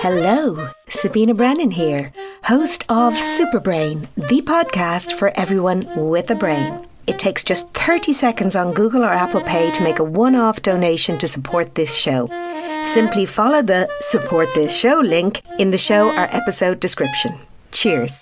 Hello, Sabina Brennan here, host of Superbrain, the podcast for everyone with a brain. It takes just 30 seconds on Google or Apple Pay to make a one-off donation to support this show. Simply follow the Support This Show link in the show or episode description. Cheers.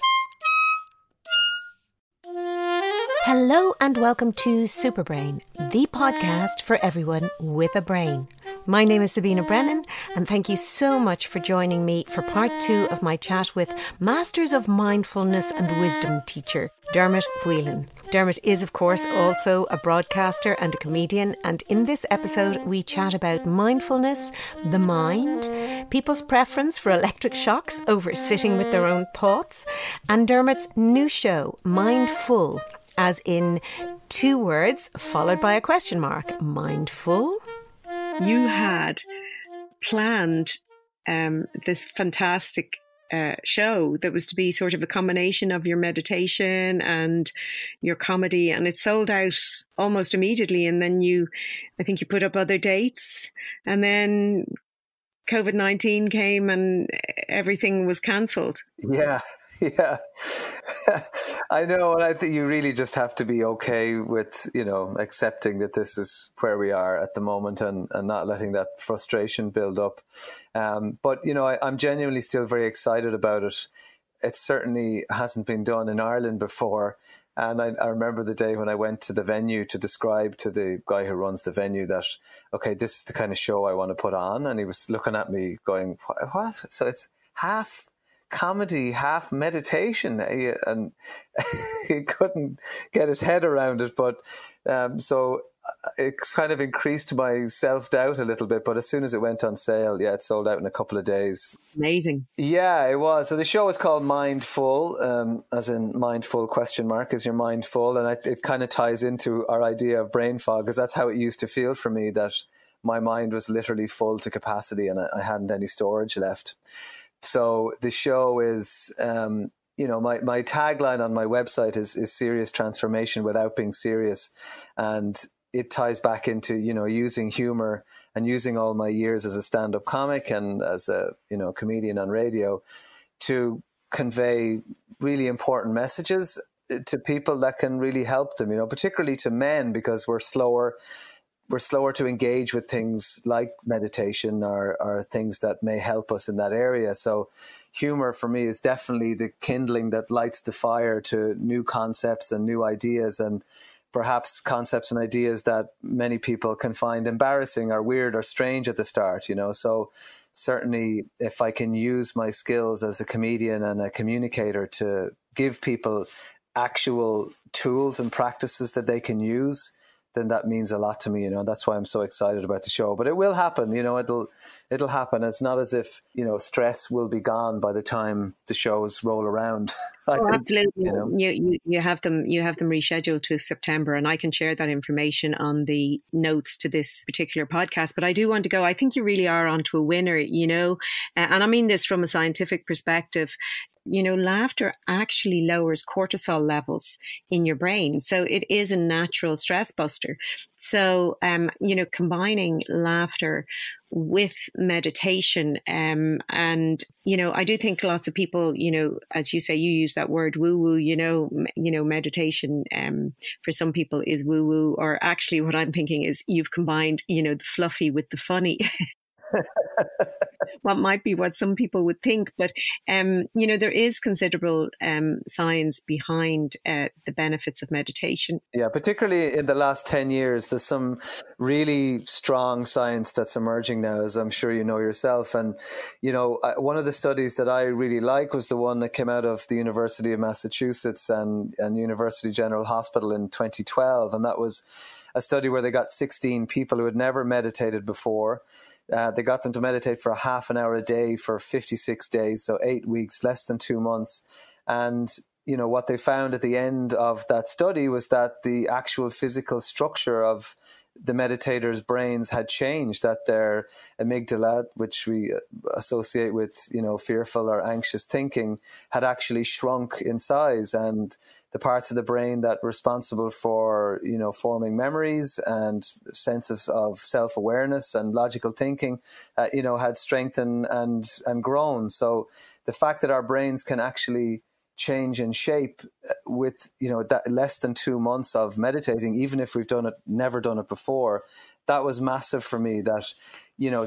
Hello and welcome to Superbrain, the podcast for everyone with a brain. My name is Sabina Brennan and thank you so much for joining me for part 2 of my chat with Masters of Mindfulness and Wisdom teacher, Dermot Whelan. Dermot is, of course, also a broadcaster and a comedian, and in this episode we chat about mindfulness, the mind, people's preference for electric shocks over sitting with their own thoughts, and Dermot's new show, Mindful, as in 2 words followed by a question mark. Mindful? You had planned this fantastic show that was to be sort of a combination of your meditation and your comedy, and it sold out almost immediately. And then I think you put up other dates, and then COVID-19 came and everything was cancelled. Yeah. I know, and I think you really just have to be okay with, accepting that this is where we are at the moment and not letting that frustration build up. But, I'm genuinely still very excited about it. It certainly hasn't been done in Ireland before. And I remember the day when I went to the venue to describe to the guy who runs the venue that, okay, this is the kind of show I want to put on. And he was looking at me going, what? So it's half comedy, half meditation, and he couldn't get his head around it. But so it's kind of increased my self-doubt a little bit. But as soon as it went on sale, it sold out in a couple of days. Amazing. Yeah, it was. So the show is called Mindful, as in mindful ? Is your mind full? And it kind of ties into our idea of brain fog, because that's how it used to feel for me, that my mind was literally full to capacity and I hadn't any storage left. So the show is, my tagline on my website is serious transformation without being serious. And it ties back into, using humor and using all my years as a stand-up comic and as a, comedian on radio to convey really important messages to people that can really help them, particularly to men, because we're slower to engage with things like meditation or things that may help us in that area. So humor for me is definitely the kindling that lights the fire to new concepts and new ideas, and perhaps concepts and ideas that many people can find embarrassing or weird or strange at the start, So certainly if I can use my skills as a comedian and a communicator to give people actual tools and practices that they can use, then that means a lot to me, That's why I'm so excited about the show. But it will happen, it'll happen. It's not as if, stress will be gone by the time the shows roll around. Absolutely. You have them rescheduled to September, and I can share that information on the notes to this particular podcast. But I do want to go, I think you really are onto a winner, and I mean this from a scientific perspective. Laughter actually lowers cortisol levels in your brain. So it is a natural stress buster. So, combining laughter with meditation, and, I do think lots of people, as you say, you use that word woo woo, meditation, for some people is woo woo, or actually what I'm thinking is you've combined, the fluffy with the funny. What might be what some people would think, but there is considerable science behind the benefits of meditation. Yeah, particularly in the last 10 years, there's some really strong science that's emerging now, as I'm sure you know yourself. And one of the studies that I really like was the one that came out of the University of Massachusetts and University General Hospital in 2012, and that was a study where they got 16 people who had never meditated before. They got them to meditate for a half an hour a day for 56 days, so 8 weeks, less than 2 months. And, what they found at the end of that study was that the actual physical structure of the meditators' brains had changed, that their amygdala, which we associate with, fearful or anxious thinking, had actually shrunk in size, and the parts of the brain that were responsible for, forming memories and senses of self-awareness and logical thinking, had strengthened and grown. So the fact that our brains can actually change in shape with that less than 2 months of meditating, even if we've never done it before, that was massive for me. That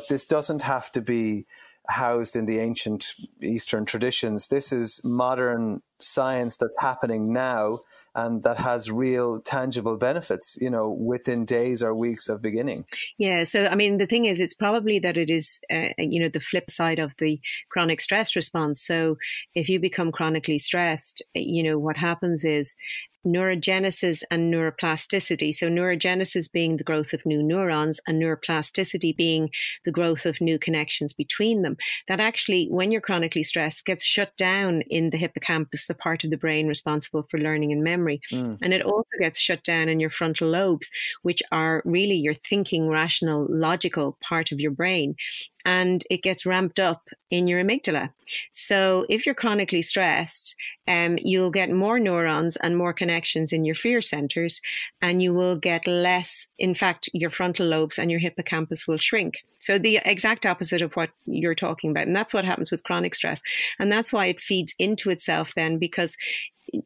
this doesn't have to be housed in the ancient Eastern traditions. This is modern science that's happening now, and that has real tangible benefits, within days or weeks of beginning. Yeah. So, I mean, the thing is, it's probably that it is, the flip side of the chronic stress response. So if you become chronically stressed, what happens is neurogenesis and neuroplasticity. So neurogenesis being the growth of new neurons and neuroplasticity being the growth of new connections between them. That actually, when you're chronically stressed, gets shut down in the hippocampus, the part of the brain responsible for learning and memory. And it also gets shut down in your frontal lobes, which are really your thinking, rational, logical part of your brain. And it gets ramped up in your amygdala. So if you're chronically stressed, you'll get more neurons and more connections in your fear centers, and you will get less. In fact, your frontal lobes and your hippocampus will shrink. So the exact opposite of what you're talking about. And that's what happens with chronic stress. And that's why it feeds into itself then, because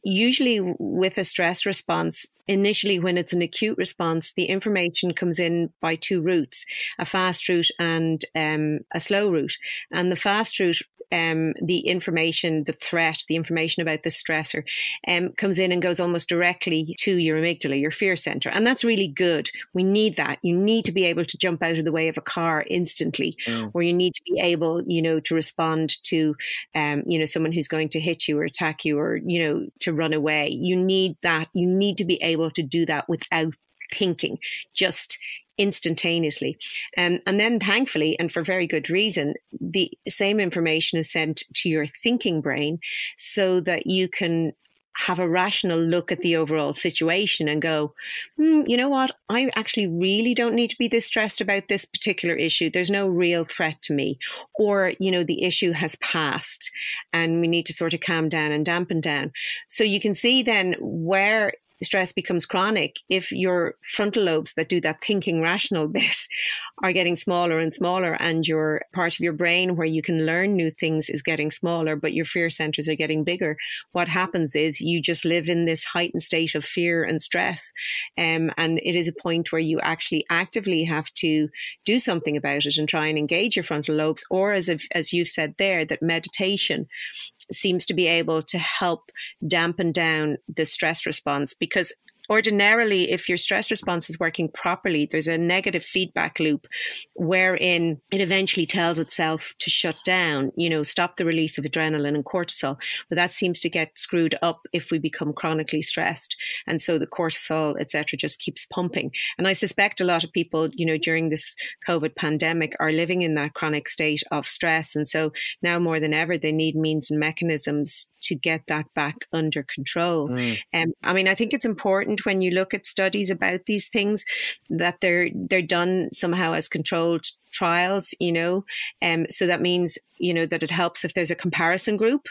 usually with a stress response, initially when it's an acute response, the information comes in by two routes, a fast route and a slow route. And the fast route, the information, the threat, the information about the stressor comes in and goes almost directly to your amygdala, your fear center. And that's really good. We need that. You need to be able to jump out of the way of a car instantly, or you need to be able, to respond to, someone who's going to hit you or attack you or, to run away. You need that. You need to be able to do that without thinking, just instantaneously. And then thankfully, and for very good reason, the same information is sent to your thinking brain so that you can have a rational look at the overall situation and go, you know what? I actually really don't need to be this stressed about this particular issue. There's no real threat to me. Or, the issue has passed and we need to sort of calm down and dampen down. So you can see then where stress becomes chronic if your frontal lobes that do that thinking rational bit are getting smaller and smaller, and your part of your brain where you can learn new things is getting smaller, but your fear centers are getting bigger. What happens is you just live in this heightened state of fear and stress. And it is a point where you actually actively have to do something about it and try and engage your frontal lobes, or as you've said there, that meditation seems to be able to help dampen down the stress response. Because ordinarily, if your stress response is working properly, there's a negative feedback loop wherein it eventually tells itself to shut down, stop the release of adrenaline and cortisol. But that seems to get screwed up if we become chronically stressed. And so the cortisol, etc., just keeps pumping. And I suspect a lot of people, during this COVID pandemic are living in that chronic state of stress. And so now more than ever, they need means and mechanisms to get that back under control. I think it's important when you look at studies about these things that they're done somehow as controlled trials, so that means, that it helps if there's a comparison group,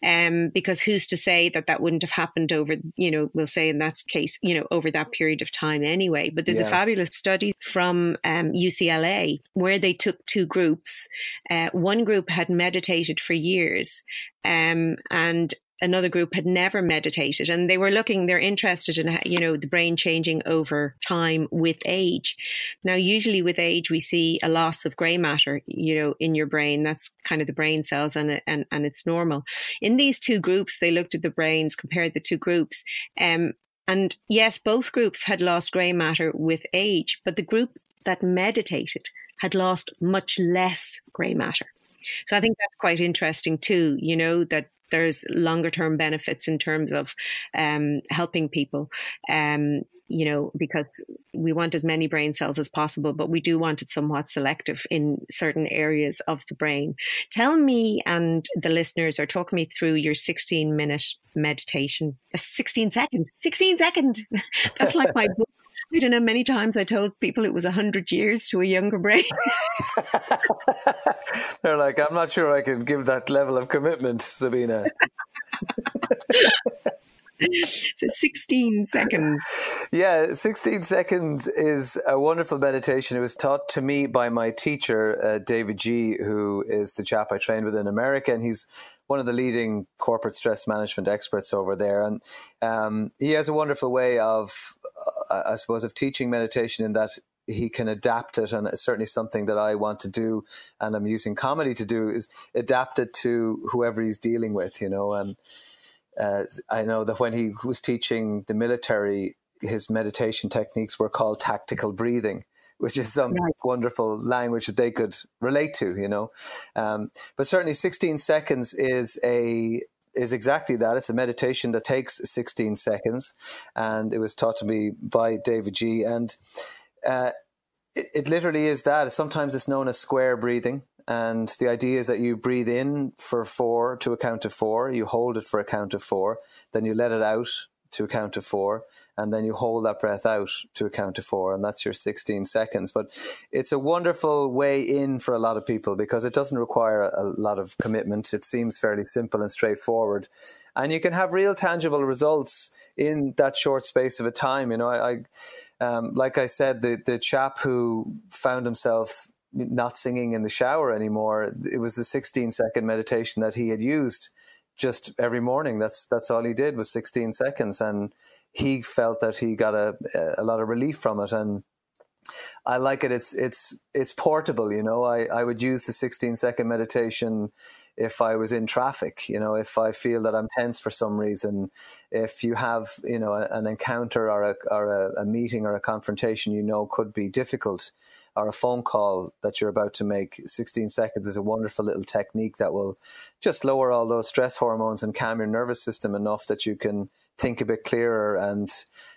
because who's to say that wouldn't have happened over, we'll say in that case, over that period of time anyway. But there's a fabulous study from UCLA where they took two groups. One group had meditated for years, and another group had never meditated, and they're interested in, the brain changing over time with age. Now, usually with age, we see a loss of gray matter, in your brain. That's kind of the brain cells, and it's normal. In these two groups, they looked at the brains, compared the two groups. And yes, both groups had lost gray matter with age, but the group that meditated had lost much less gray matter. So I think that's quite interesting too, that there's longer term benefits in terms of helping people, because we want as many brain cells as possible, but we do want it somewhat selective in certain areas of the brain. Tell me and the listeners, or talk me through your 16-minute meditation. 16 second. That's like my book. I don't know, many times I told people it was 100 years to a younger brain. They're like, I'm not sure I can give that level of commitment, Sabina. So 16 seconds. Yeah, 16 seconds is a wonderful meditation. It was taught to me by my teacher, David G., who is the chap I trained with in America. And he's one of the leading corporate stress management experts over there. And he has a wonderful way of, I suppose, of teaching meditation in that he can adapt it. And it's certainly something that I want to do, and I'm using comedy to do, is adapt it to whoever he's dealing with, you know. And I know that when he was teaching the military, his meditation techniques were called tactical breathing, which is some wonderful language that they could relate to, you know. But certainly 16 seconds is exactly that. It's a meditation that takes 16 seconds. And it was taught to me by David G. And it literally is that. Sometimes it's known as square breathing. And the idea is that you breathe in for 4 to a count of 4, you hold it for a count of 4, then you let it out to a count of 4, and then you hold that breath out to a count of 4, and that's your 16 seconds. But it's a wonderful way in for a lot of people because it doesn't require a lot of commitment. It seems fairly simple and straightforward, and you can have real tangible results in that short space of a time. You know, I like I said, the chap who found himself not singing in the shower anymore, it was the 16-second meditation that he had used just every morning. That's all he did was 16 seconds, and he felt that he got a lot of relief from it. And I like it. It's portable, you know. I would use the 16-second meditation if I was in traffic, you know, if I feel that I'm tense for some reason, if you have, you know, an encounter or a meeting or a confrontation, you know, could be difficult, or a phone call that you're about to make, 16 seconds is a wonderful little technique that will just lower all those stress hormones and calm your nervous system enough that you can think a bit clearer and,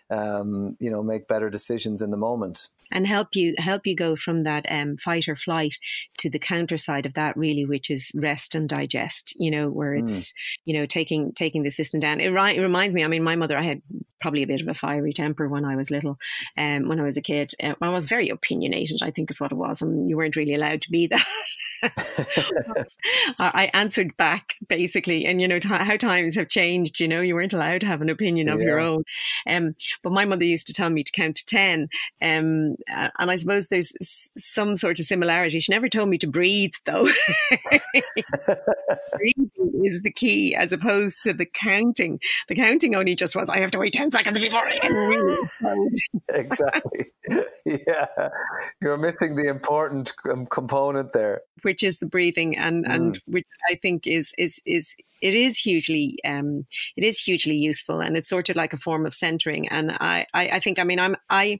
you know, make better decisions in the moment. And help you go from that fight or flight to the counter side of that, really, which is rest and digest, you know, where it's, you know, taking the system down. It reminds me, I mean, my mother, I had probably a bit of a fiery temper when I was little, when I was a kid. I was very opinionated, I think is what it was, and you weren't really allowed to be that. I answered back, basically, and, you know, how times have changed, you know, you weren't allowed to have an opinion of your own. But my mother used to tell me to count to 10. And I suppose there's some sort of similarity. She never told me to breathe, though. Breathing is the key, as opposed to the counting. The counting only just was, I have to wait 10 seconds before I can breathe. Exactly. Yeah. You're missing the important component there. Which is the breathing, and which I think is hugely useful, and it's sort of like a form of centering. And I think, I mean, I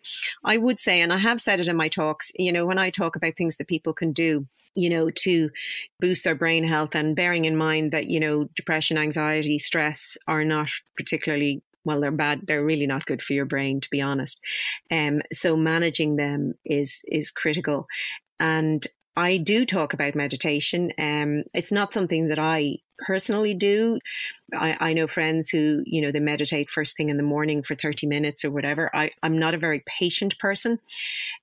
would say, and I have said it in my talks, you know, when I talk about things that people can do, you know, to boost their brain health, and bearing in mind that, you know, depression, anxiety, stress are not particularly, well, they're bad. They're really not good for your brain, to be honest. So managing them is critical. And I do talk about meditation. It's not something that I personally do. I know friends who, you know, they meditate first thing in the morning for 30 minutes or whatever. I'm not a very patient person,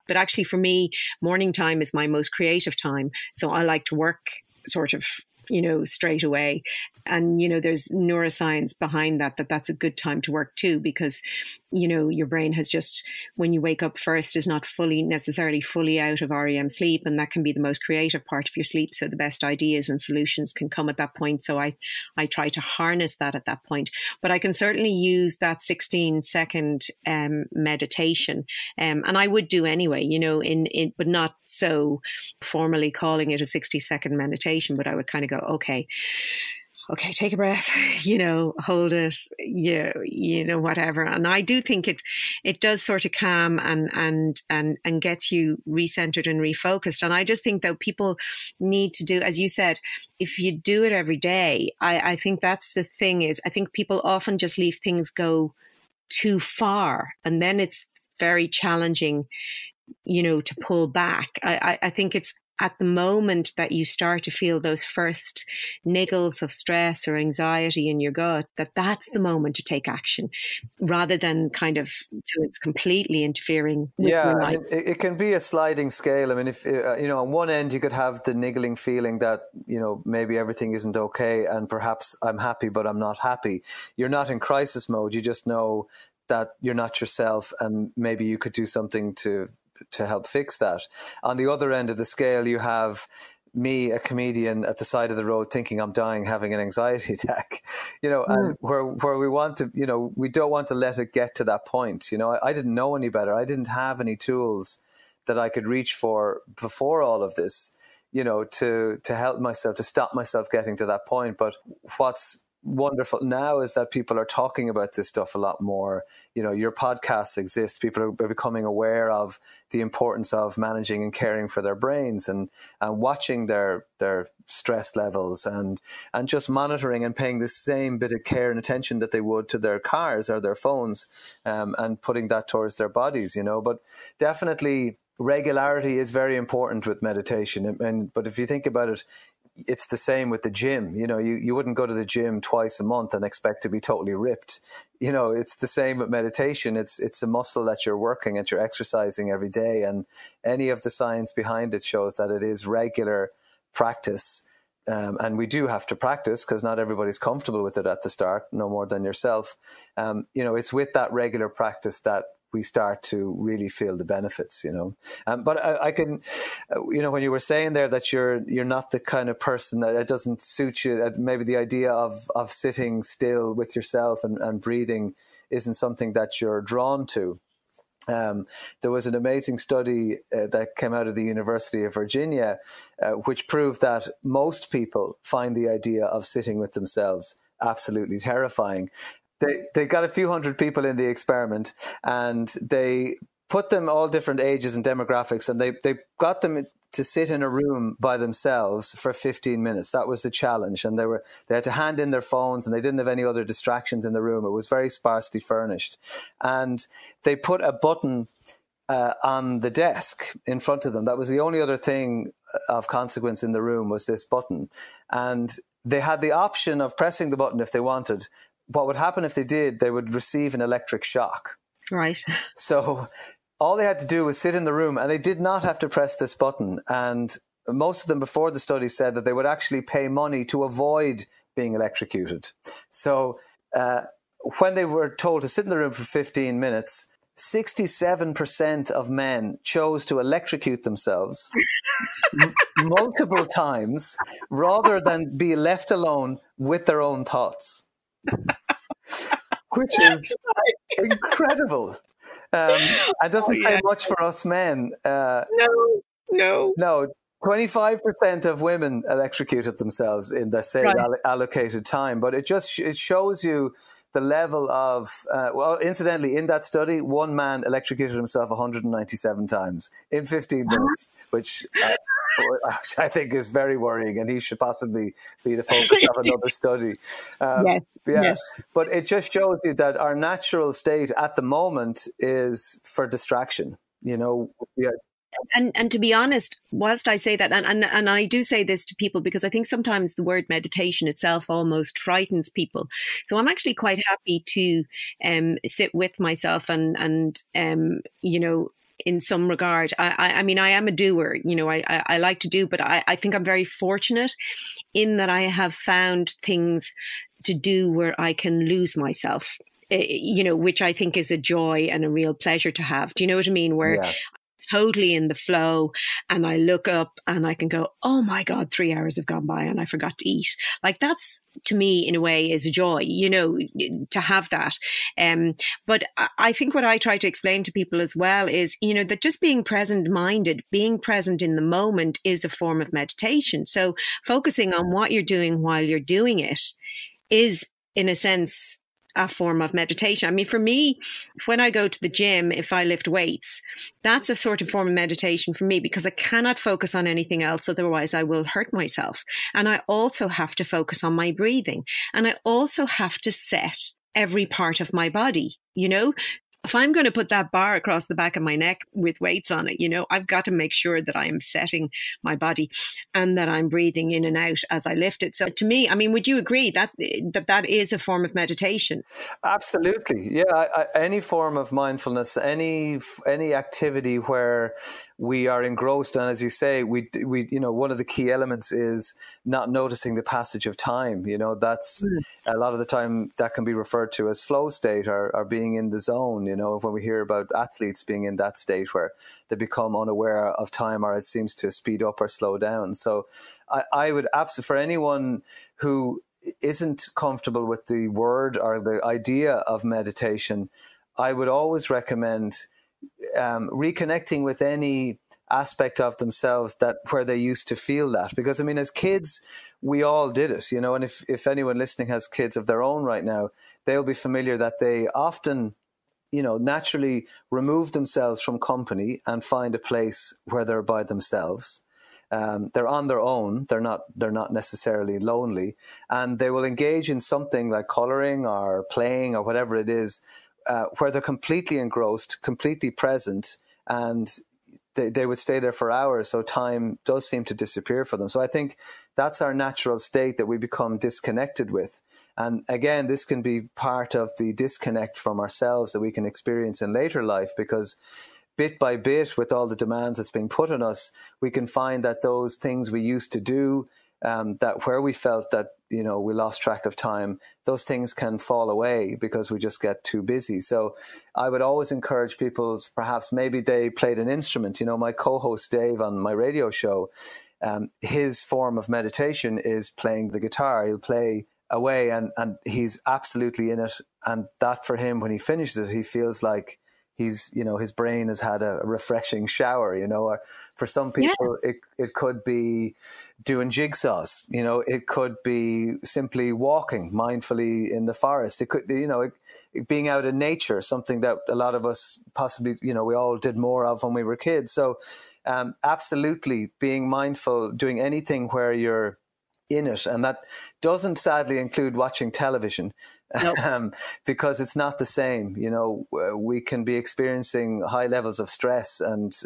but actually for me, morning time is my most creative time. So I like to work sort of, you know, straight away. And, you know, there's neuroscience behind that's a good time to work too, because, you know, your brain has just, when you wake up first, is not necessarily fully out of REM sleep. And that can be the most creative part of your sleep. So the best ideas and solutions can come at that point. So I try to harness that at that point. But I can certainly use that 16-second meditation. And I would do anyway, you know, but not so formally calling it a 60-second meditation, but I would kind of go, okay, take a breath, you know, hold it, you know, whatever. And I do think it does sort of calm and gets you recentered and refocused. And I just think that people need to do, as you said, if you do it every day, I think that's the thing is, I think people often just leave things go too far, and then it's very challenging, you know, to pull back. I think it's at the moment that you start to feel those first niggles of stress or anxiety in your gut, that's the moment to take action, rather than kind of till it's completely interfering with your life. I mean, it can be a sliding scale. I mean, if on one end you could have the niggling feeling that maybe everything isn't okay, and perhaps I'm happy but I'm not happy. You're not in crisis mode. You just know that you're not yourself, and maybe you could do something to help fix that. On the other end of the scale, you have me, a comedian at the side of the road, thinking I'm dying, having an anxiety attack, and where we want to, we don't want to let it get to that point. I didn't know any better. I didn't have any tools that I could reach for before all of this, to help myself, to stop myself getting to that point. But what's wonderful now is that people are talking about this stuff a lot more. Your podcasts exist. People are becoming aware of the importance of managing and caring for their brains, and watching their stress levels, and just monitoring and paying the same bit of care and attention that they would to their cars or their phones, and putting that towards their bodies. But definitely regularity is very important with meditation. But if you think about it, it's the same with the gym. You wouldn't go to the gym twice a month and expect to be totally ripped. It's the same with meditation. It's a muscle that you're working, and you're exercising every day. And any of the science behind it shows that it is regular practice. And we do have to practice, because not everybody's comfortable with it at the start, no more than yourself. It's with that regular practice that we start to really feel the benefits, But I can, when you were saying there that you're not the kind of person that it doesn't suit you, maybe the idea of sitting still with yourself and breathing isn't something that you're drawn to. There was an amazing study that came out of the University of Virginia, which proved that most people find the idea of sitting with themselves absolutely terrifying. They got a few hundred people in the experiment, and they put them all different ages and demographics, and they got them to sit in a room by themselves for 15 minutes. That was the challenge. And they had to hand in their phones, and they didn't have any other distractions in the room. It was very sparsely furnished. And they put a button on the desk in front of them. That was the only other thing of consequence in the room, was this button. And they had the option of pressing the button if they wanted. What would happen if they did, they would receive an electric shock. Right. So all they had to do was sit in the room, and they did not have to press this button. And most of them before the study said that they would actually pay money to avoid being electrocuted. So when they were told to sit in the room for 15 minutes, 67% of men chose to electrocute themselves multiple times rather than be left alone with their own thoughts. Which is incredible. It doesn't say much for us men. No. 25% of women electrocuted themselves in the same allocated time. But it shows you the level of, incidentally, in that study, one man electrocuted himself 197 times in 15 minutes, which I think is very worrying, and he should possibly be the focus of another study. Yes. But it just shows you that our natural state at the moment is for distraction. And to be honest, whilst I say that, and I do say this to people because I think sometimes the word meditation itself almost frightens people. So I'm actually quite happy to sit with myself and in some regard. I mean, I am a doer, I like to do, but I think I'm very fortunate in that I have found things to do where I can lose myself, which I think is a joy and a real pleasure to have. Do you know what I mean? Where totally in the flow, and I look up and I can go, oh my God, 3 hours have gone by and I forgot to eat. Like, that's, to me, in a way, is a joy, to have that. But I think what I try to explain to people as well is, that just being present-minded, being present in the moment is a form of meditation. So focusing on what you're doing while you're doing it is, in a sense, a form of meditation. I mean, for me, when I go to the gym, if I lift weights, that's a sort of form of meditation for me, because I cannot focus on anything else. Otherwise, I will hurt myself. And I also have to focus on my breathing. And I also have to set every part of my body, if I'm going to put that bar across the back of my neck with weights on it, I've got to make sure that I am setting my body and that I'm breathing in and out as I lift it. So to me, I mean, would you agree that is a form of meditation? Absolutely. Yeah. Any form of mindfulness, any activity where we are engrossed. And as you say, we one of the key elements is not noticing the passage of time. That's a lot of the time that can be referred to as flow state or being in the zone. When we hear about athletes being in that state where they become unaware of time, or it seems to speed up or slow down. So I would absolutely, for anyone who isn't comfortable with the word or the idea of meditation, I would always recommend reconnecting with any aspect of themselves that where they used to feel that. Because I mean, as kids, we all did it, and if anyone listening has kids of their own right now, they'll be familiar that they often, naturally remove themselves from company and find a place where they're by themselves. They're on their own. They're not necessarily lonely, and they will engage in something like coloring or playing or whatever it is, where they're completely engrossed, completely present, and they would stay there for hours. So time does seem to disappear for them. So I think that's our natural state that we become disconnected with. And again, this can be part of the disconnect from ourselves that we can experience in later life, because bit by bit, with all the demands that's being put on us, we can find that those things we used to do, that where we felt that, we lost track of time, those things can fall away because we just get too busy. So I would always encourage people, perhaps maybe they played an instrument. My co-host Dave on my radio show, his form of meditation is playing the guitar. He'll play away and he's absolutely in it. And that for him, when he finishes it, he feels like he's, his brain has had a refreshing shower, or for some people, it could be doing jigsaws, it could be simply walking mindfully in the forest. It could, being out in nature, something that a lot of us possibly, we all did more of when we were kids. So absolutely being mindful, doing anything where you're in it. And that doesn't sadly include watching television. Nope. Because it's not the same. We can be experiencing high levels of stress and,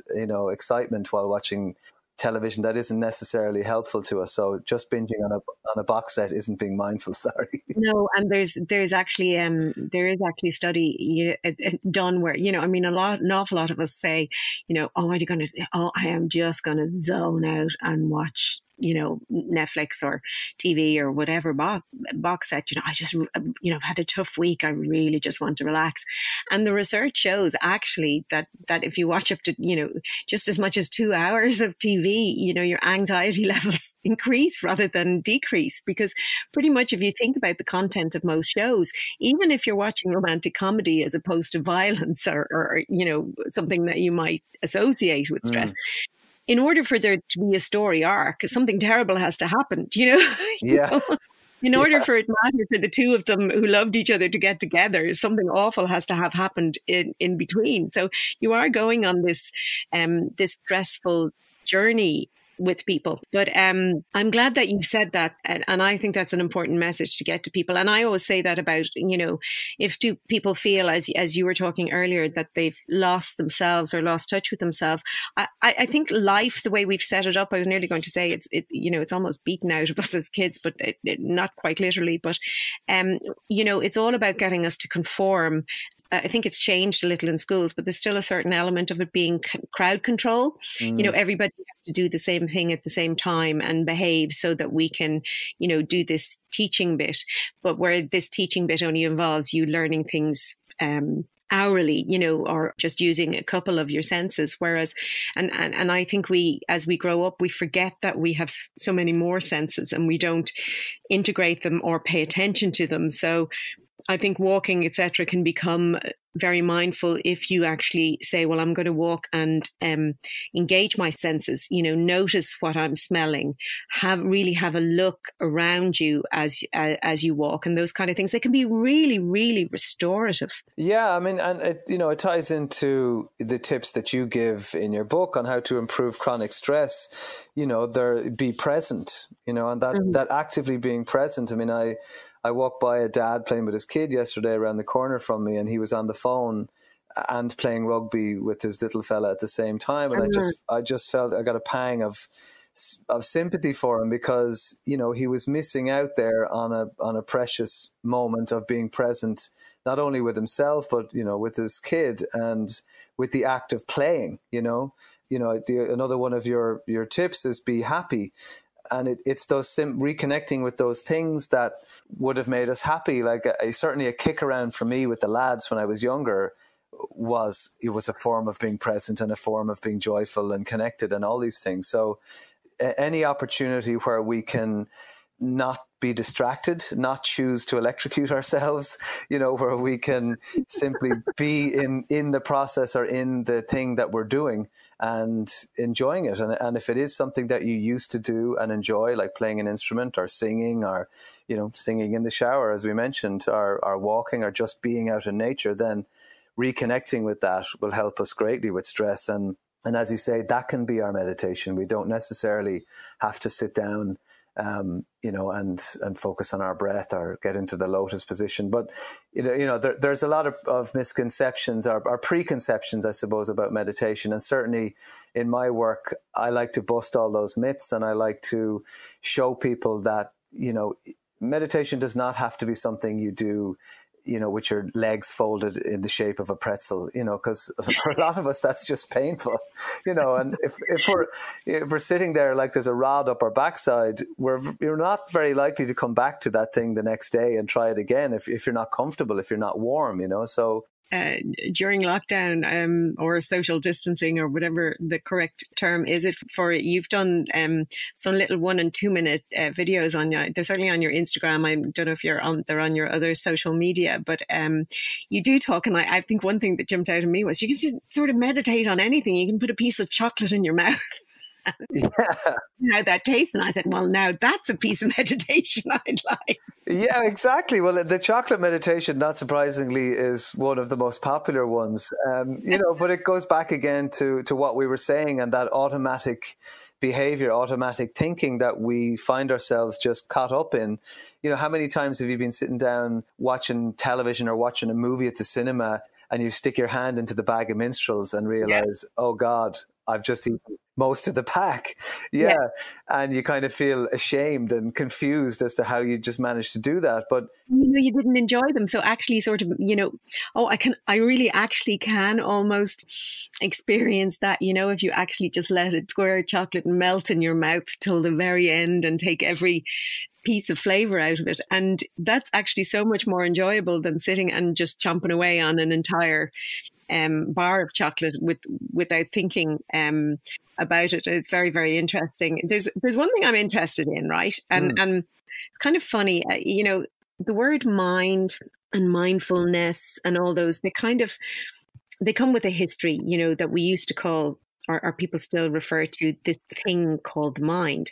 excitement while watching television that isn't necessarily helpful to us. So just binging on a box set isn't being mindful. Sorry. No, and there's actually there is actually a study done where an awful lot of us say I am just going to zone out and watch Netflix or TV or whatever box set. I just I've had a tough week. I really just want to relax. And the research shows actually that if you watch up to just as much as 2 hours of TV, your anxiety levels increase rather than decrease, because pretty much if you think about the content of most shows, even if you're watching romantic comedy as opposed to violence or something that you might associate with stress, in order for there to be a story arc, something terrible has to happen, Yeah. In order for it to matter for the two of them who loved each other to get together, something awful has to have happened in between. So you are going on this stressful journey with people. But I'm glad that you've said that. And I think that's an important message to get to people. And I always say that about, if people feel, as you were talking earlier, that they've lost themselves or lost touch with themselves. I think life, the way we've set it up, I was nearly going to say it's almost beaten out of us as kids, but not quite literally. But, it's all about getting us to conform. I think it's changed a little in schools, but there's still a certain element of it being crowd control. Everybody has to do the same thing at the same time and behave so that we can, do this teaching bit. But where this teaching bit only involves you learning things hourly, or just using a couple of your senses. Whereas, and I think as we grow up, we forget that we have so many more senses and we don't integrate them or pay attention to them. So I think walking, etc., can become very mindful if you actually say, well, I'm going to walk and engage my senses, notice what I'm smelling, really have a look around you as you walk, and those kind of things. They can be really, really restorative. Yeah, I mean, and it ties into the tips that you give in your book on how to improve chronic stress. Be present, and that actively being present. I mean, I walked by a dad playing with his kid yesterday around the corner from me, and he was on the phone and playing rugby with his little fella at the same time. And I just felt I got a pang of sympathy for him, because, you know, he was missing out there on a precious moment of being present, not only with himself, but, you know, with his kid and with the act of playing. Another one of your tips is be happy. And it's those reconnecting with those things that would have made us happy. Like certainly a kick around for me with the lads when I was younger was a form of being present and a form of being joyful and connected and all these things. So any opportunity where we can not be distracted, not choose to electrocute ourselves, you know, where we can simply be in the process or in the thing that we're doing and enjoying it. And if it is something that you used to do and enjoy, like playing an instrument or singing, or, you know, singing in the shower, as we mentioned, or walking, or just being out in nature, then reconnecting with that will help us greatly with stress. And as you say, that can be our meditation. We don't necessarily have to sit down, and focus on our breath or get into the lotus position. But, there's a lot of misconceptions or preconceptions, I suppose, about meditation. And certainly in my work, I like to bust all those myths, and I like to show people that, you know, meditation does not have to be something you do, you know, with your legs folded in the shape of a pretzel, you know, because for a lot of us, that's just painful, you know. And if we're sitting there like there's a rod up our backside, you're not very likely to come back to that thing the next day and try it again if you're not comfortable, if you're not warm, you know. So during lockdown or social distancing, or whatever the correct term is, you've done some little 1 and 2 minute videos they're certainly on your Instagram. I don't know if they're on your other social media, but you do talk. And I think one thing that jumped out at me was you can sort of meditate on anything. You can put a piece of chocolate in your mouth. Yeah. How that tastes. And I said, well, now that's a piece of meditation I'd like. Yeah, exactly. Well, the chocolate meditation, not surprisingly, is one of the most popular ones. But it goes back again to what we were saying, and that automatic behavior, automatic thinking that we find ourselves just caught up in. You know, how many times have you been sitting down watching television or watching a movie at the cinema, and you stick your hand into the bag of minstrels and realize, oh God, I've just eaten most of the pack. Yeah. And you kind of feel ashamed and confused as to how you just managed to do that. But you didn't enjoy them. So actually sort of, I really actually can almost experience that, you know, if you actually just let a square chocolate melt in your mouth till the very end and take every piece of flavor out of it. And that's actually so much more enjoyable than sitting and just chomping away on an entire bar of chocolate without thinking about it. It's very, very interesting. There's one thing I'm interested in, right? And it's kind of funny, the word mind and mindfulness and all those, they come with a history, you know, that we used to call, or people still refer to, this thing called mind.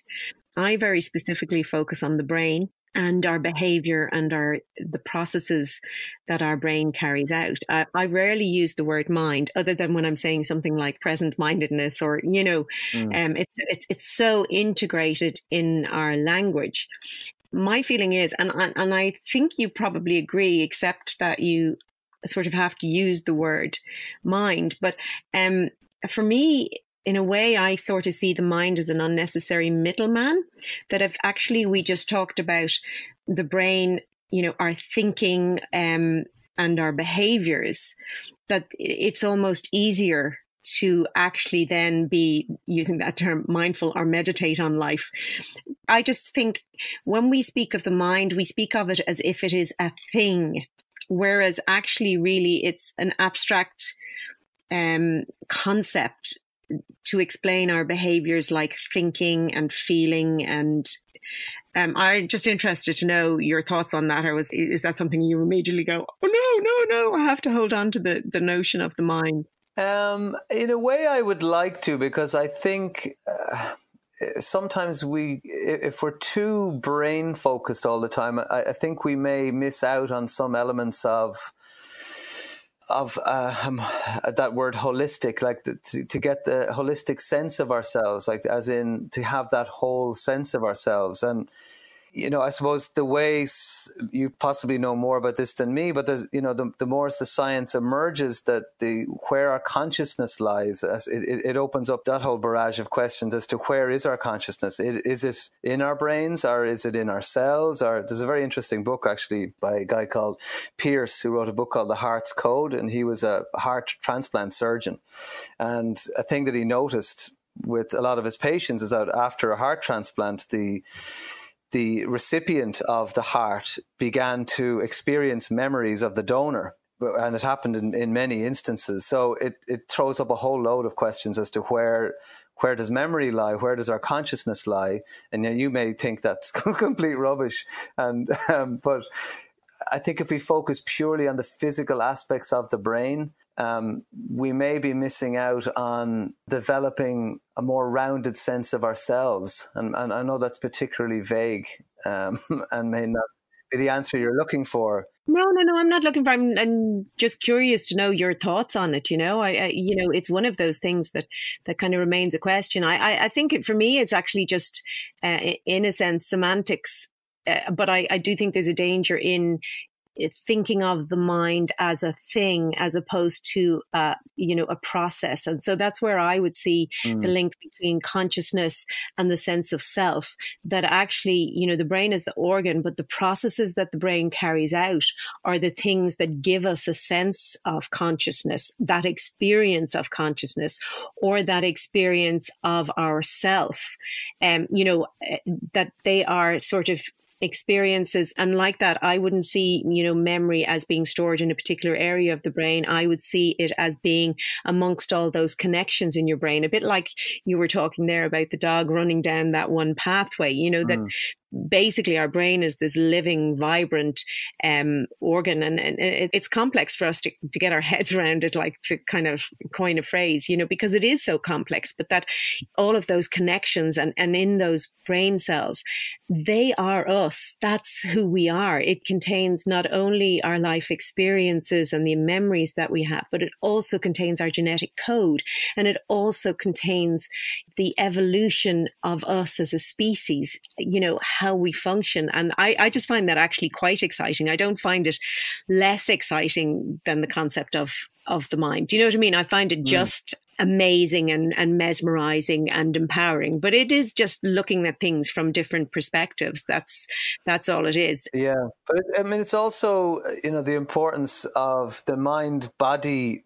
I very specifically focus on the brain and our behavior and the processes that our brain carries out. I rarely use the word mind, other than when I'm saying something like present mindedness, or, you know, it's so integrated in our language. My feeling is, and I think you probably agree, except that you sort of have to use the word mind. But for me, in a way, I sort of see the mind as an unnecessary middleman, that if actually we just talked about the brain, you know, our thinking and our behaviors, that it's almost easier to actually then be, using that term, mindful or meditate on life. I just think when we speak of the mind, we speak of it as if it is a thing, whereas actually really it's an abstract concept to explain our behaviors, like thinking and feeling. And I'm just interested to know your thoughts on that. Is that something you immediately go, oh no, I have to hold on to the notion of the mind? In a way, I would like to, because I think sometimes if we're too brain focused all the time, I think we may miss out on some elements of that word holistic, like to get the holistic sense of ourselves, like as in to have that whole sense of ourselves. And, I suppose the you possibly know more about this than me, but there's, the more as the science emerges, that where our consciousness lies, it opens up that whole barrage of questions as to where is our consciousness? Is it in our brains, or is it in our cells? Or there's a very interesting book actually by a guy called Pierce, who wrote a book called The Heart's Code, and he was a heart transplant surgeon. And a thing that he noticed with a lot of his patients is that after a heart transplant, the recipient of the heart began to experience memories of the donor. And it happened in many instances. So it throws up a whole load of questions as to where does memory lie? Where does our consciousness lie? And you may think that's complete rubbish. But I think if we focus purely on the physical aspects of the brain, we may be missing out on developing a more rounded sense of ourselves. And I know that's particularly vague and may not be the answer you're looking for. No, I'm not looking for. I'm just curious to know your thoughts on it. It's one of those things that kind of remains a question. I think for me, it's actually just, in a sense, semantics. But I do think there's a danger in thinking of the mind as a thing as opposed to a process. And so that's where I would see the link between consciousness and the sense of self, that actually the brain is the organ, but the processes that the brain carries out are the things that give us a sense of consciousness, that experience of consciousness, or that experience of ourself, that they are sort of experiences. And like that, I wouldn't see, memory as being stored in a particular area of the brain. I would see it as being amongst all those connections in your brain, a bit like you were talking there about the dog running down that one pathway, that basically our brain is this living, vibrant organ, and it's complex for us to get our heads around it, like to kind of coin a phrase, because it is so complex, but that all of those connections and in those brain cells, they are us. That's who we are. It contains not only our life experiences and the memories that we have, but it also contains our genetic code, and it also contains the evolution of us as a species, how we function. And I just find that actually quite exciting. I don't find it less exciting than the concept of the mind. Do you know what I mean? I find it just amazing and mesmerizing and empowering, but it is just looking at things from different perspectives. That's all it is. Yeah. But it's also, the importance of the mind-body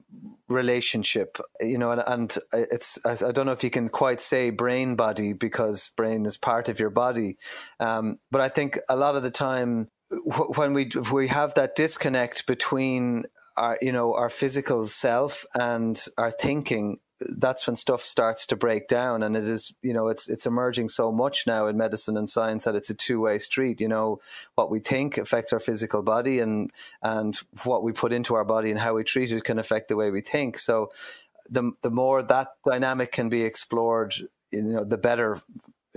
relationship, and it's, I don't know if you can quite say brain body, because brain is part of your body. But I think a lot of the time when we have that disconnect between our physical self and our thinking, that's when stuff starts to break down. And it is, it's emerging so much now in medicine and science that it's a two-way street. What we think affects our physical body, and what we put into our body and how we treat it can affect the way we think. So the more that dynamic can be explored, the better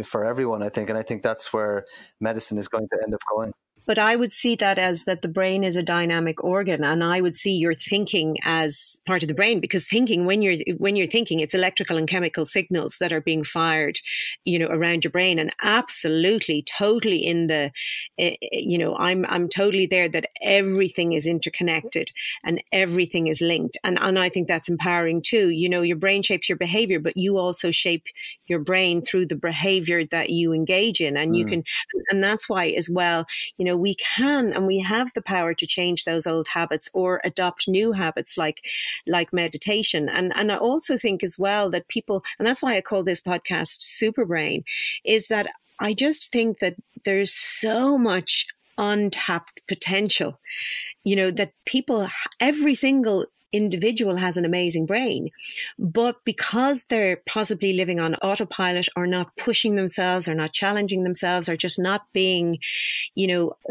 for everyone, I think. And I think that's where medicine is going to end up going. But I would see that as that the brain is a dynamic organ, and I would see your thinking as part of the brain, because thinking, when you're thinking, it's electrical and chemical signals that are being fired, around your brain. And absolutely, totally in the, I'm totally there that everything is interconnected and everything is linked. And I think that's empowering too. Your brain shapes your behavior, but you also shape your brain through the behavior that you engage in. And you can, and that's why as well, we can, and we have the power to change those old habits or adopt new habits like meditation. And I also think as well that people, and that's why I call this podcast Super Brain, is that I just think that there's so much untapped potential, that people, every single individual has an amazing brain, but because they're possibly living on autopilot, or not pushing themselves, or not challenging themselves, or just not being,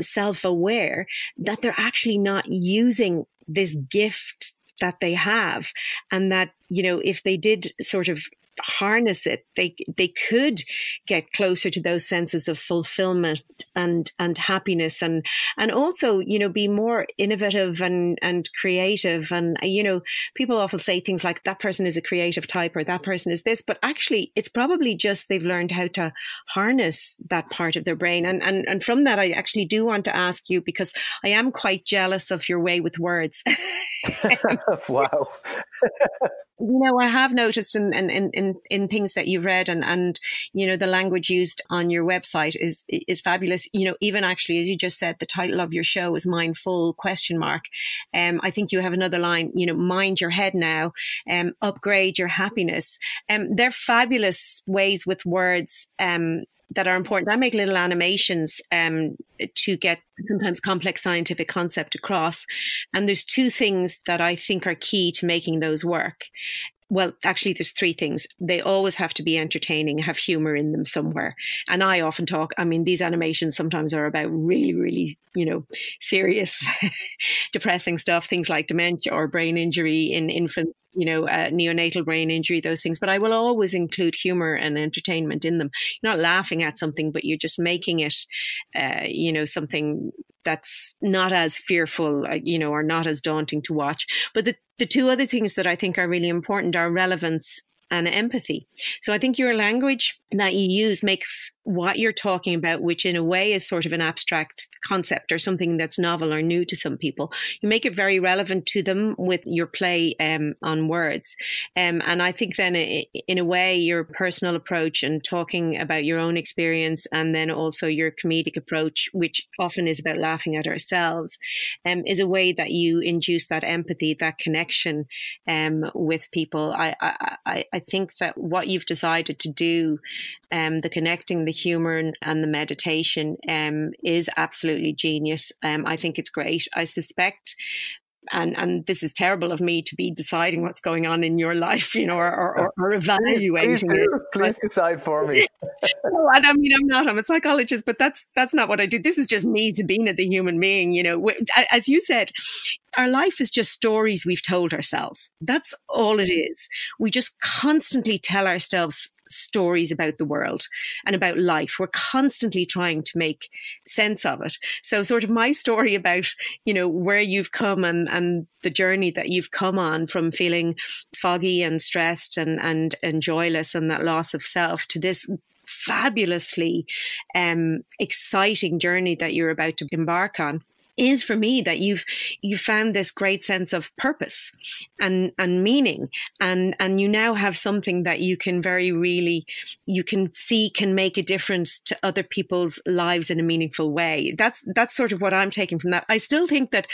self-aware, that they're actually not using this gift that they have. And that, if they did sort of harness it, they could get closer to those senses of fulfillment and happiness, and also, you know, be more innovative and creative. And, you know, people often say things like that person is a creative type or that person is this, but actually it's probably just they've learned how to harness that part of their brain. And from that, I actually do want to ask you, because I am quite jealous of your way with words. Wow. You know, I have noticed in things that you've read, and you know, the language used on your website is fabulous. You know, even actually, as you just said, the title of your show is Mindful ? I think you have another line, you know, mind your head now, upgrade your happiness. They're fabulous ways with words that are important. I make little animations to get sometimes complex scientific concept across. And there's two things that I think are key to making those work. Well, actually, there's three things. They always have to be entertaining, have humor in them somewhere. And I often talk, I mean, these animations sometimes are about really, really, you know, serious, depressing stuff, things like dementia or brain injury in infants, you know, neonatal brain injury, those things. But I will always include humor and entertainment in them. You're not laughing at something, but you're just making it, you know, something that's not as fearful, you know, or not as daunting to watch. But the two other things that I think are really important are relevance and empathy. So I think your language that you use makes what you're talking about, which in a way is sort of an abstract concept or something that's novel or new to some people, you make it very relevant to them with your play on words. And I think then in a way, your personal approach and talking about your own experience, and then also your comedic approach, which often is about laughing at ourselves, is a way that you induce that empathy, that connection with people. I think that what you've decided to do, the connecting, the humor and the meditation, is absolutely genius. I think it's great. I suspect, and this is terrible of me to be deciding what's going on in your life, you know, or evaluating it. Please decide for me. No, I mean, I'm a psychologist, but that's not what I do. This is just me, Sabina, the human being, you know. As you said, our life is just stories we've told ourselves. That's all it is. We just constantly tell ourselves stories about the world and about life. We're constantly trying to make sense of it. So sort of my story about, you know, where you've come and the journey that you've come on from feeling foggy and stressed and joyless and that loss of self to this fabulously exciting journey that you're about to embark on, is for me that you found this great sense of purpose and meaning, and you now have something that you can you can see can make a difference to other people's lives in a meaningful way. That's sort of what I'm taking from that. I still think that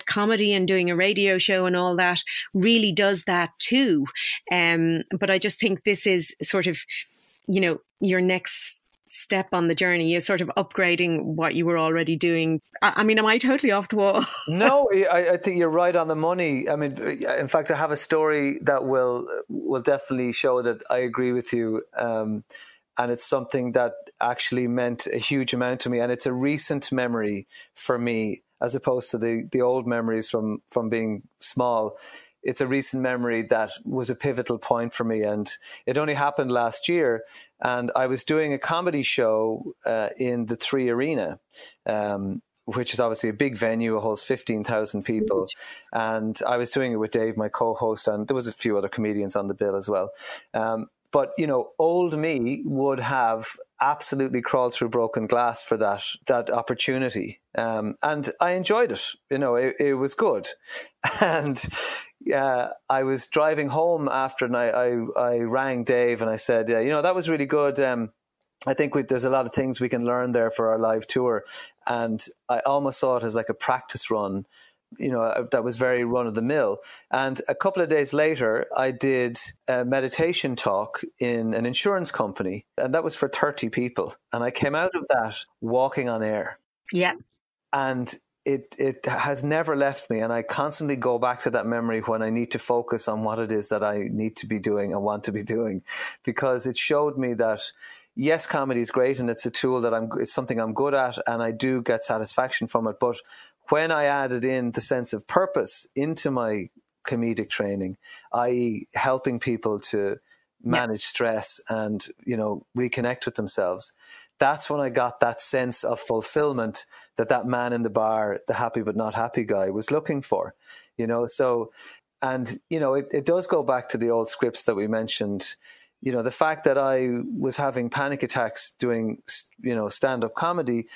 comedy and doing a radio show and all that really does that too. But I just think this is sort of, you know, your next step on the journey is sort of upgrading what you were already doing. I mean, am I totally off the wall? No, I think you're right on the money. I mean, in fact, I have a story that will definitely show that I agree with you. And it's something that actually meant a huge amount to me. And it's a recent memory for me, as opposed to the old memories from being small. It's a recent memory that was a pivotal point for me. And it only happened last year. And I was doing a comedy show in the 3 Arena, which is obviously a big venue. It holds 15,000 people. And I was doing it with Dave, my co-host, and there was a few other comedians on the bill as well. But, you know, old me would have absolutely crawled through broken glass for that opportunity. And I enjoyed it. You know, it was good. And I was driving home after, and I rang Dave and I said, you know, that was really good. I think there's a lot of things we can learn there for our live tour. And I almost saw it as like a practice run, you know, that was very run of the mill. And a couple of days later, I did a meditation talk in an insurance company, and that was for 30 people. And I came out of that walking on air. Yeah. And it has never left me. And I constantly go back to that memory when I need to focus on what it is that I need to be doing and want to be doing, because it showed me that, yes, comedy is great and it's a tool that it's something I'm good at and I do get satisfaction from it. But when I added in the sense of purpose into my comedic training, i.e. helping people to manage stress and, you know, reconnect with themselves. That's when I got that sense of fulfillment that man in the bar, the happy but not happy guy, was looking for, you know. So, and, you know, it does go back to the old scripts that we mentioned. You know, the fact that I was having panic attacks doing, you know, stand-up comedy,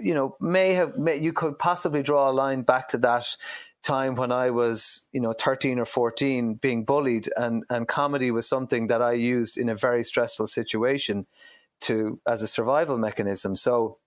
you know, you could possibly draw a line back to that time when I was, you know, 13 or 14 being bullied, and comedy was something that I used in a very stressful situation as a survival mechanism. So,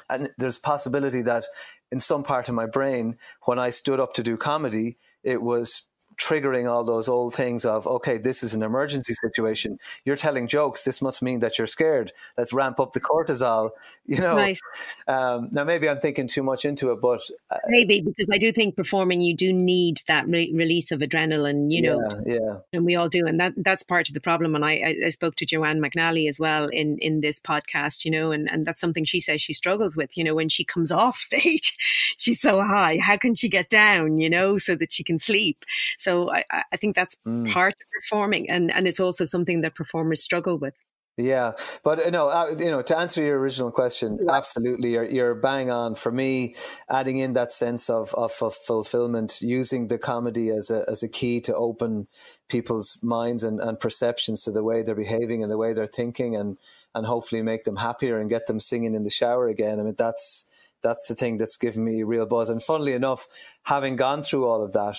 and there's possibility that in some part of my brain, when I stood up to do comedy, it was triggering all those old things of, okay, this is an emergency situation. You're telling jokes. This must mean that you're scared. Let's ramp up the cortisol, you know. Right. Now, maybe I'm thinking too much into it, but... maybe, because I do think performing, you do need that release of adrenaline, you know. Yeah. And we all do. And that's part of the problem. And I spoke to Joanne McNally as well in this podcast, you know, and that's something she says she struggles with, you know, when she comes off stage, she's so high. How can she get down, you know, so that she can sleep? So I think that's part of performing, and it's also something that performers struggle with. Yeah, but you know, to answer your original question, absolutely, you're bang on. For me, adding in that sense of fulfillment, using the comedy as a key to open people's minds and perceptions to the way they're behaving and the way they're thinking, and hopefully make them happier and get them singing in the shower again. I mean, that's the thing that's given me real buzz. And funnily enough, having gone through all of that,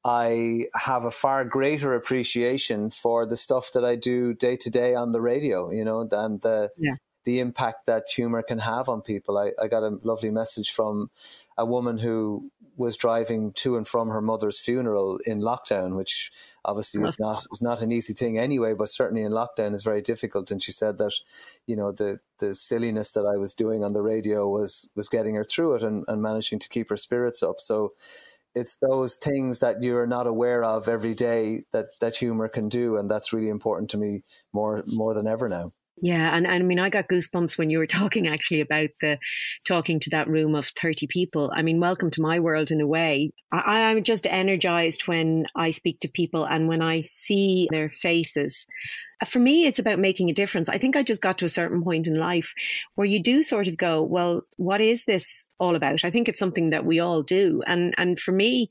I have a far greater appreciation for the stuff that I do day to day on the radio, you know, and the impact that humor can have on people. I got a lovely message from a woman who was driving to and from her mother's funeral in lockdown, which obviously is not an easy thing anyway, but certainly in lockdown is very difficult. And she said that, you know, the silliness that I was doing on the radio was getting her through it and managing to keep her spirits up. So it's those things that you're not aware of every day that humor can do. And that's really important to me more than ever now. Yeah. And I mean, I got goosebumps when you were talking actually about talking to that room of 30 people. I mean, welcome to my world in a way. I'm just energized when I speak to people and when I see their faces. For me, it's about making a difference. I think I just got to a certain point in life where you do sort of go, well, what is this all about? I think it's something that we all do. And for me,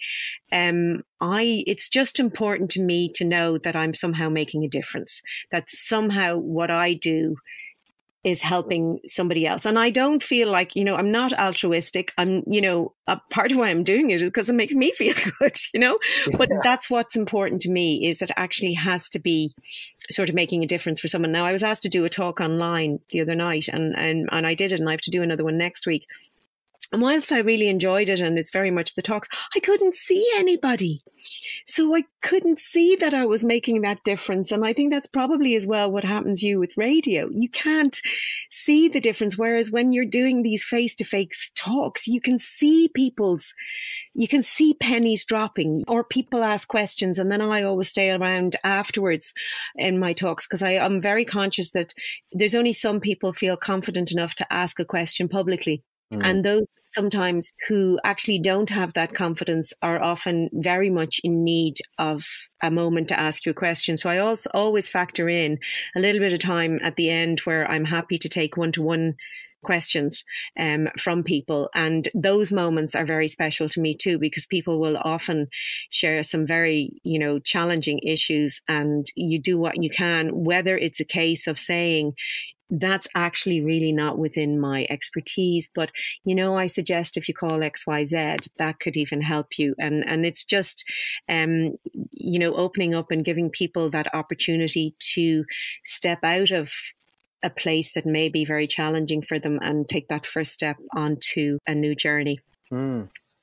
it's just important to me to know that I'm somehow making a difference, that somehow what I do is helping somebody else. And I don't feel like, you know, I'm not altruistic. I'm, you know, a part of why I'm doing it is because it makes me feel good, you know, but that's what's important to me, is it actually has to be sort of making a difference for someone. Now, I was asked to do a talk online the other night and I did it, and I have to do another one next week. And whilst I really enjoyed it, and it's very much the talks, I couldn't see anybody. So I couldn't see that I was making that difference. And I think that's probably as well what happens to you with radio. You can't see the difference. Whereas when you're doing these face-to-face talks, you can see you can see pennies dropping, or people ask questions. And then I always stay around afterwards in my talks, because I'm very conscious that there's only some people feel confident enough to ask a question publicly. And those sometimes who actually don't have that confidence are often very much in need of a moment to ask you a question. So I also always factor in a little bit of time at the end where I'm happy to take one-to-one questions from people. And those moments are very special to me too, because people will often share some very, you know, challenging issues, and you do what you can, whether it's a case of saying, that's actually really not within my expertise, but, you know, I suggest if you call XYZ, that could even help you. And it's just, you know, opening up and giving people that opportunity to step out of a place that may be very challenging for them and take that first step onto a new journey.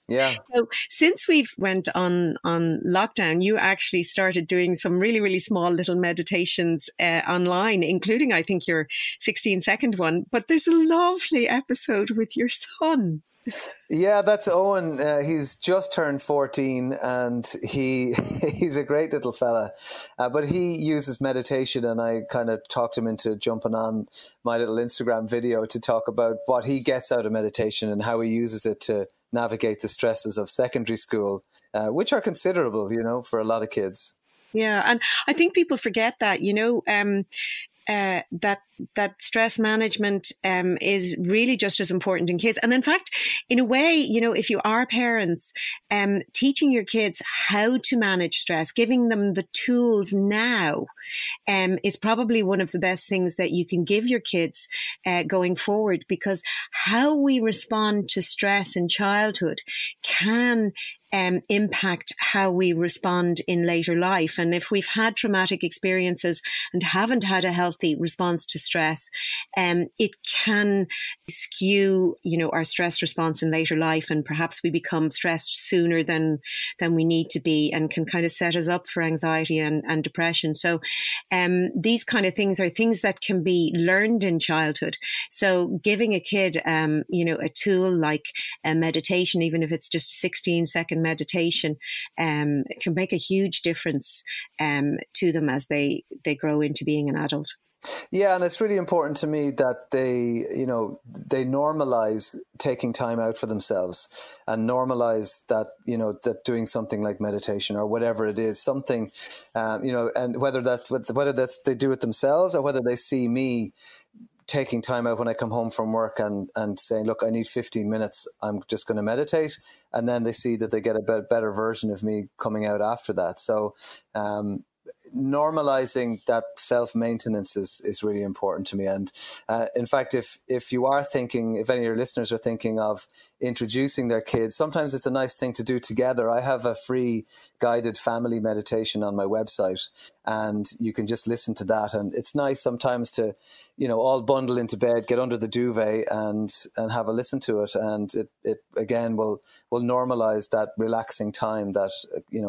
Yeah. So since we've went on lockdown, you actually started doing some really, really small little meditations online, including, I think, your 16-second one. But there's a lovely episode with your son. Yeah, that's Owen. He's just turned 14, and he's a great little fella. But he uses meditation, and I kind of talked him into jumping on my little Instagram video to talk about what he gets out of meditation and how he uses it to navigate the stresses of secondary school, which are considerable, you know, for a lot of kids. Yeah. And I think people forget that, that stress management is really just as important in kids. And in fact, in a way, if you are parents, teaching your kids how to manage stress, giving them the tools now, is probably one of the best things that you can give your kids going forward, because how we respond to stress in childhood can impact how we respond in later life. And if we've had traumatic experiences and haven't had a healthy response to stress, it can skew, our stress response in later life, and perhaps we become stressed sooner than we need to be, and can kind of set us up for anxiety and depression. So these kind of things are things that can be learned in childhood. So giving a kid, a tool like a meditation, even if it's just a 16-second meditation, can make a huge difference to them as they grow into being an adult. Yeah, and it's really important to me that they normalize taking time out for themselves, and normalize that, that doing something like meditation or whatever it is, something, and whether that's they do it themselves, or whether they see me taking time out when I come home from work and saying, look, I need 15 minutes. I'm just going to meditate. And then they see that they get a better version of me coming out after that. So, normalizing that self-maintenance is really important to me. And in fact, if you are thinking, if any of your listeners are thinking of introducing their kids, sometimes it's a nice thing to do together. I have a free guided family meditation on my website, and you can just listen to that. And it's nice sometimes to, all bundle into bed, get under the duvet and have a listen to it. And it again will normalize that relaxing time that,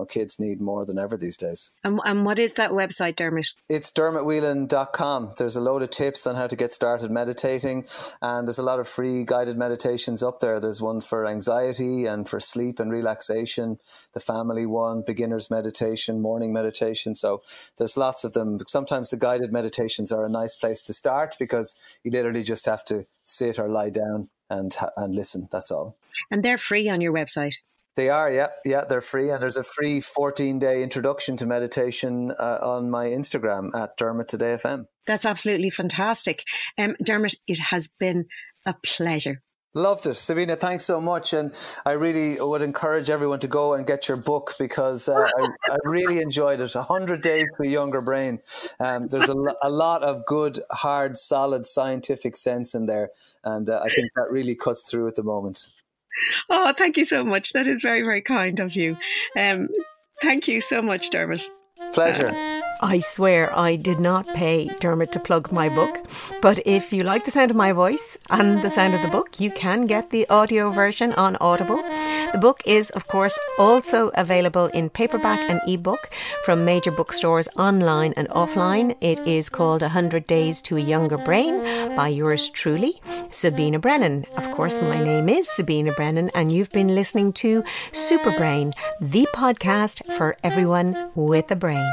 kids need more than ever these days. And what is that website, Dermot? It's dermotwhelan.com. There's a load of tips on how to get started meditating, and there's a lot of free guided meditations up there. There's ones for anxiety and for sleep and relaxation, the family one, beginner's meditation, morning meditation. So there's lots of them. Sometimes the guided meditations are a nice place to start, because you literally just have to sit or lie down and listen. That's all. And they're free on your website. They are, yeah, they're free. And there's a free 14-day introduction to meditation on my Instagram at Dermot Today FM. That's absolutely fantastic. Dermot, it has been a pleasure. Loved it. Sabina, thanks so much. And I really would encourage everyone to go and get your book, because I really enjoyed it. 100 Days to a Younger Brain. There's a lot of good, hard, solid scientific sense in there. And I think that really cuts through at the moment. Oh, thank you so much. That is very, very kind of you. Thank you so much, Dermot. Pleasure. I swear I did not pay Dermot to plug my book, but if you like the sound of my voice and the sound of the book, you can get the audio version on Audible. The book is, of course, also available in paperback and ebook from major bookstores online and offline. It is called 100 Days to a Younger Brain by yours truly, Sabina Brennan. Of course, my name is Sabina Brennan, and you've been listening to Superbrain, the podcast for everyone with a brain.